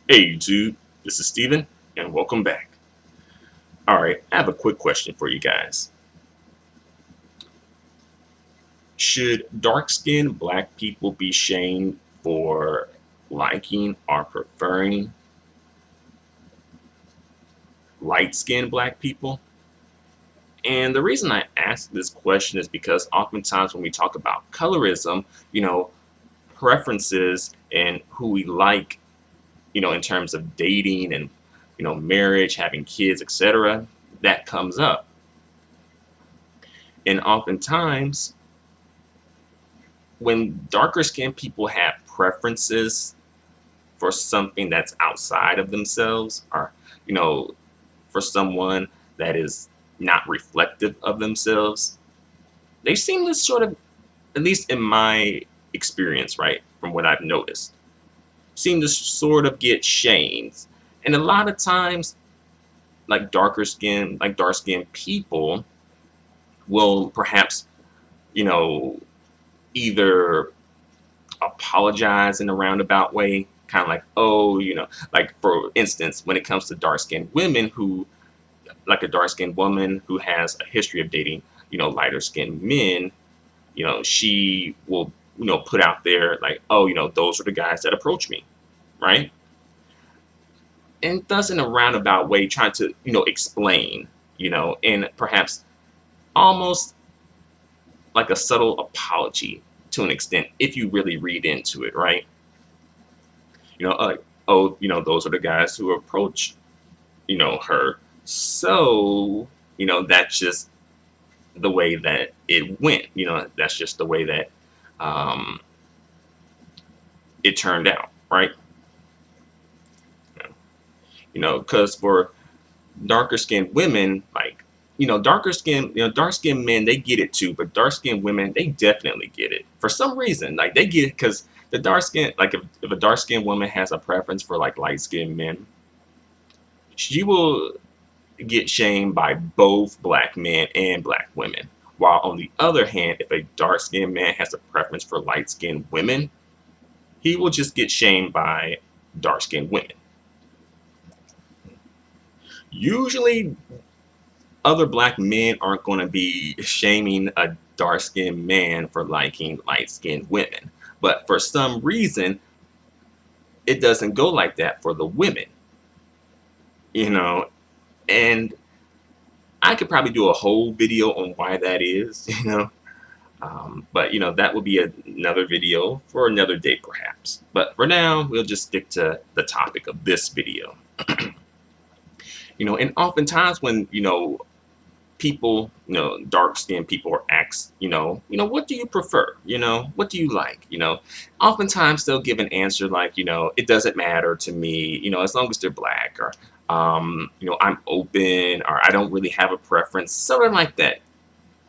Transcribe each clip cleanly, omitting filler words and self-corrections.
Hey YouTube, this is Steven and welcome back. Alright, I have a quick question for you guys. Should dark-skinned black people be shamed for liking or preferring light-skinned black people? And the reason I ask this question is because oftentimes when we talk about colorism, preferences and who we like, in terms of dating and, marriage, having kids, etc., that comes up. And oftentimes when darker skinned people have preferences for something that's outside of themselves, or you know for someone that is not reflective of themselves, they seem to sort of, at least in my experience, right, from what I've noticed, seem to sort of get shamed. And a lot of times, dark skinned people will perhaps, you know either apologize in a roundabout way, kind of like, oh, like for instance, when it comes to dark skinned women who, like a dark skinned woman who has a history of dating, lighter skinned men, she will, put out there like, oh, those are the guys that approach me, right? And thus, in a roundabout way, trying to, explain, and perhaps almost like a subtle apology to an extent, if you really read into it, right? Oh, those are the guys who approach, her. So, that's just the way that it went. That's just the way that um, it turned out, right? Because for darker skinned women, like, dark skinned men, they get it too, but dark skinned women, they definitely get it for some reason. Like, they get it because the dark skin, like, if a dark skinned woman has a preference for like light skinned men, she will get shamed by both black men and black women. While on the other hand, if a dark skinned man has a preference for light skinned women, he will just get shamed by dark skinned women. Usually, other black men aren't going to be shaming a dark skinned man for liking light skinned women. But for some reason, it doesn't go like that for the women, you know. And I could probably do a whole video on why that is, but that will be another video for another day, perhaps. But for now, we'll just stick to the topic of this video. And oftentimes when people, dark skinned people are asked, what do you prefer? What do you like? Oftentimes they'll give an answer like, it doesn't matter to me, as long as they're black, or I'm open, or I don't really have a preference, something like that.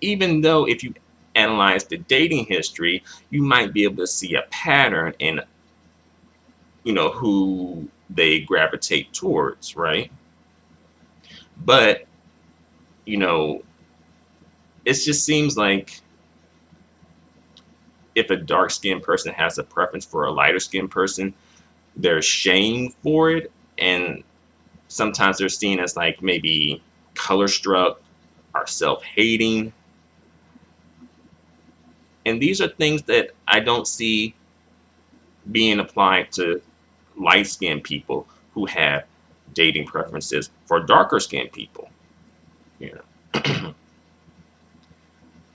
Even though if you analyze the dating history, you might be able to see a pattern in, who they gravitate towards, right? But, you know, it just seems like if a dark skinned person has a preference for a lighter skinned person, they're shamed for it. And sometimes they're seen as like maybe color struck or self hating. And these are things that I don't see being applied to light skinned people who have dating preferences for darker skinned people. You know,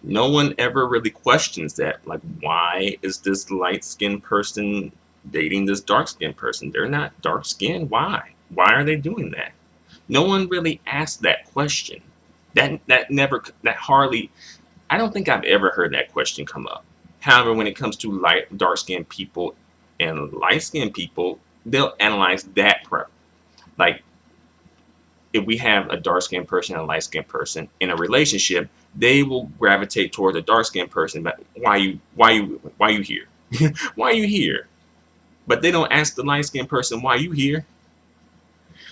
no one ever really questions that. Like, why is this light skinned person dating this dark skinned person? They're not dark skinned. Why? Why are they doing that? No one really asked that question. That hardly, I don't think I've ever heard that question come up. However, when it comes to dark skinned people and light skinned people, they'll analyze that like, if we have a dark skinned person and a light skinned person in a relationship, they will gravitate toward the dark skinned person. But why you here? Why are you here? But they don't ask the light skinned person, why you here?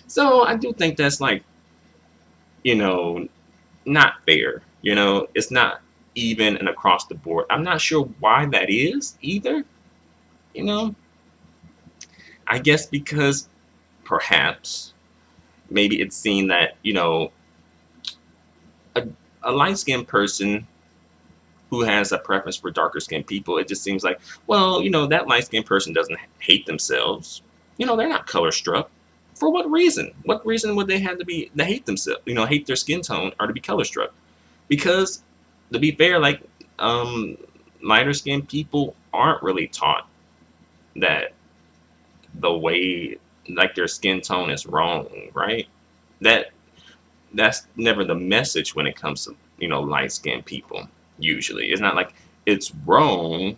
So I do think that's like, you know, not fair. It's not even and across the board. I'm not sure why that is either. You know, I guess because perhaps maybe it's seen that, a, a light-skinned person who has a preference for darker skinned people, it just seems like, well, that light skinned person doesn't hate themselves. They're not color struck. For what reason? What reason would they have to hate themselves, hate their skin tone or to be color struck? Because to be fair, like, lighter skinned people aren't really taught that the way, like, their skin tone is wrong, right? That that's never the message when it comes to, light skinned people. Usually it's not like it's wrong.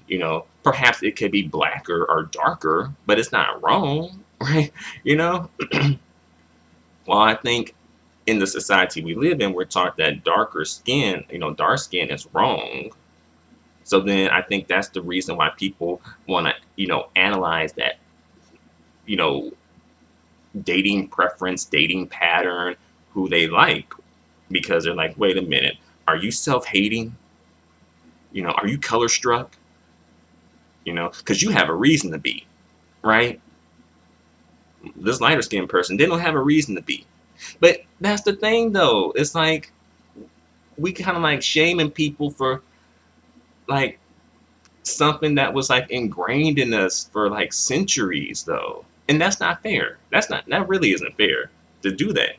Perhaps it could be blacker or darker, but it's not wrong. Right? you know well, I think in the society we live in, we're taught that darker skin, dark skin is wrong. So then I think that's the reason why people want to, analyze that, you know dating preference, dating pattern, who they like, because they're like, wait a minute, are you self-hating? Are you color struck? Because you have a reason to be, right? This lighter skinned person, they don't have a reason to be. But that's the thing, though. It's like we kind of like shaming people for like something that was like ingrained in us for like centuries, though, and that's not fair. That really isn't fair to do that.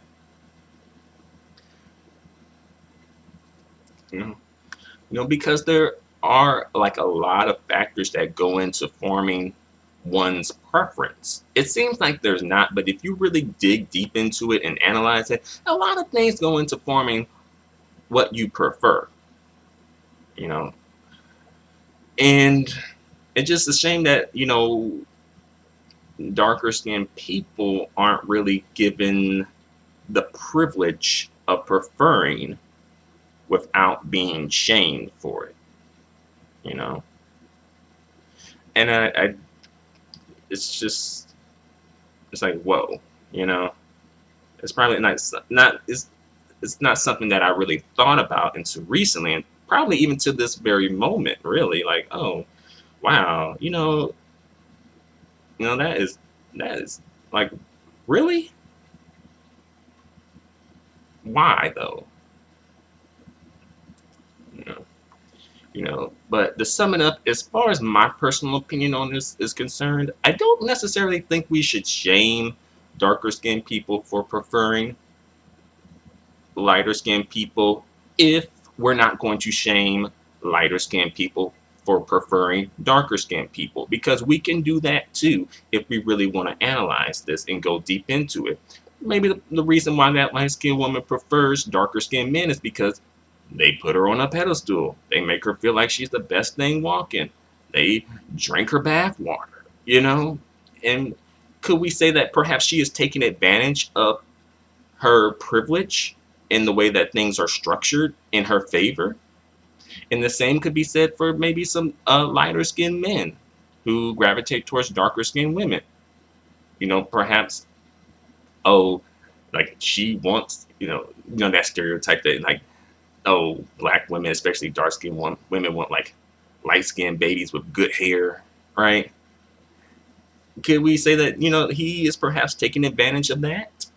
You know, because there are like a lot of factors that go into forming one's preference. It seems like there's not, but if you really dig deep into it and analyze it, a lot of things go into forming what you prefer, you know. And it's just a shame that, darker skinned people aren't really given the privilege of preferring without being shamed for it, you know. And it's just, it's like, whoa, you know. It's probably not it's not something that I really thought about until recently, and probably even to this very moment, really. Like, oh, wow, that is like, really, why though? You know, But to sum it up, as far as my personal opinion on this is concerned, I don't necessarily think we should shame darker skinned people for preferring lighter skinned people if we're not going to shame lighter skinned people for preferring darker skinned people, because we can do that too if we really want to analyze this and go deep into it. Maybe the reason why that light skinned woman prefers darker skinned men is because they put her on a pedestal. They make her feel like she's the best thing walking. They drink her bath water, And could we say that perhaps she is taking advantage of her privilege in the way that things are structured in her favor? And the same could be said for maybe some lighter skinned men who gravitate towards darker skinned women. Perhaps, oh, like she wants, that stereotype that, like, oh, black women, especially dark skinned women, want like light skinned babies with good hair, right? Could we say that, he is perhaps taking advantage of that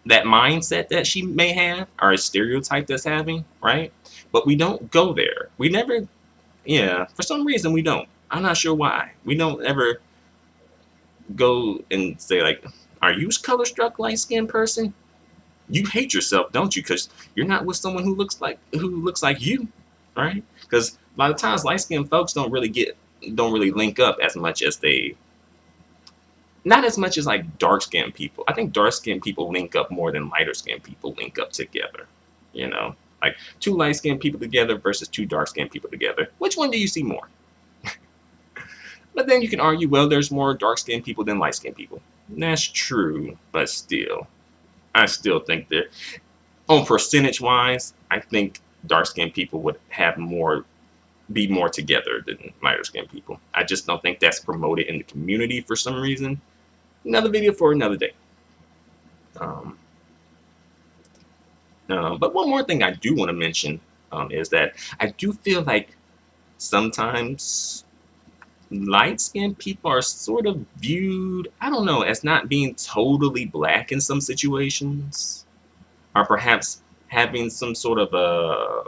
mindset that she may have, or a stereotype that's having, right? But we don't go there. We never, yeah, for some reason we don't. I'm not sure why. We don't ever go and say, like, are you a color struck light skinned person? You hate yourself, don't you? Because you're not with someone who looks like you, right? Because a lot of times light skinned folks don't really link up as much as not as much as like dark skinned people. I think dark skinned people link up more than lighter skinned people link up together. Like two light skinned people together versus two dark skinned people together. Which one do you see more? But then you can argue, well, there's more dark skinned people than light skinned people. That's true, but still, I still think that on percentage wise, I think dark skinned people would be more together than lighter skinned people. I just don't think that's promoted in the community for some reason. Another video for another day. Um, but one more thing I do want to mention is that I do feel like sometimes light-skinned people are sort of viewed, I don't know, as not being totally black in some situations, or perhaps having some sort of a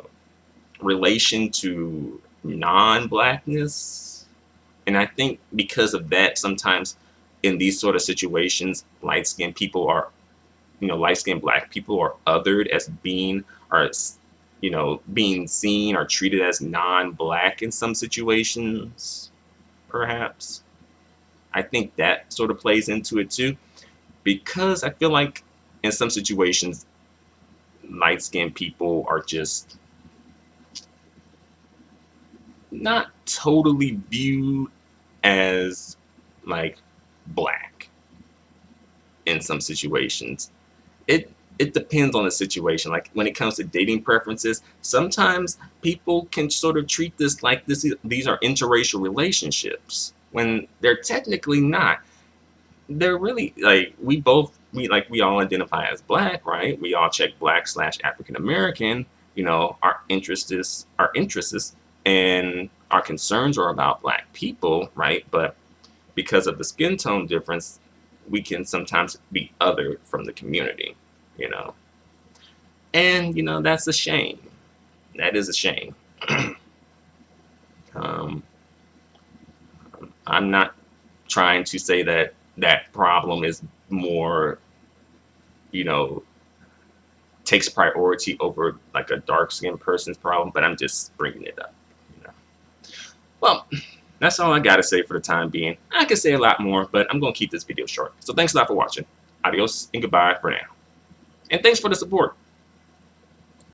relation to non-blackness. And I think because of that, sometimes in these sort of situations, light-skinned people are, light-skinned black people are othered as being, or being seen or treated as non-black in some situations, perhaps. I think that sort of plays into it too, because I feel like in some situations, light-skinned people are just not totally viewed as like black in some situations. It depends on the situation. Like when it comes to dating preferences, sometimes people can sort of treat this like these are interracial relationships when they're technically not. They're really like we all identify as black, right? We all check black/African American. Our interests and our concerns are about black people, right? But because of the skin tone difference, we can sometimes be othered from the community, you know. And that's a shame. That is a shame. um, I'm not trying to say that that problem is more, you know, takes priority over like a dark skinned person's problem, but I'm just bringing it up. You know. Well, that's all I gotta say for the time being. I could say a lot more, but I'm gonna keep this video short. So thanks a lot for watching. Adios and goodbye for now. And thanks for the support.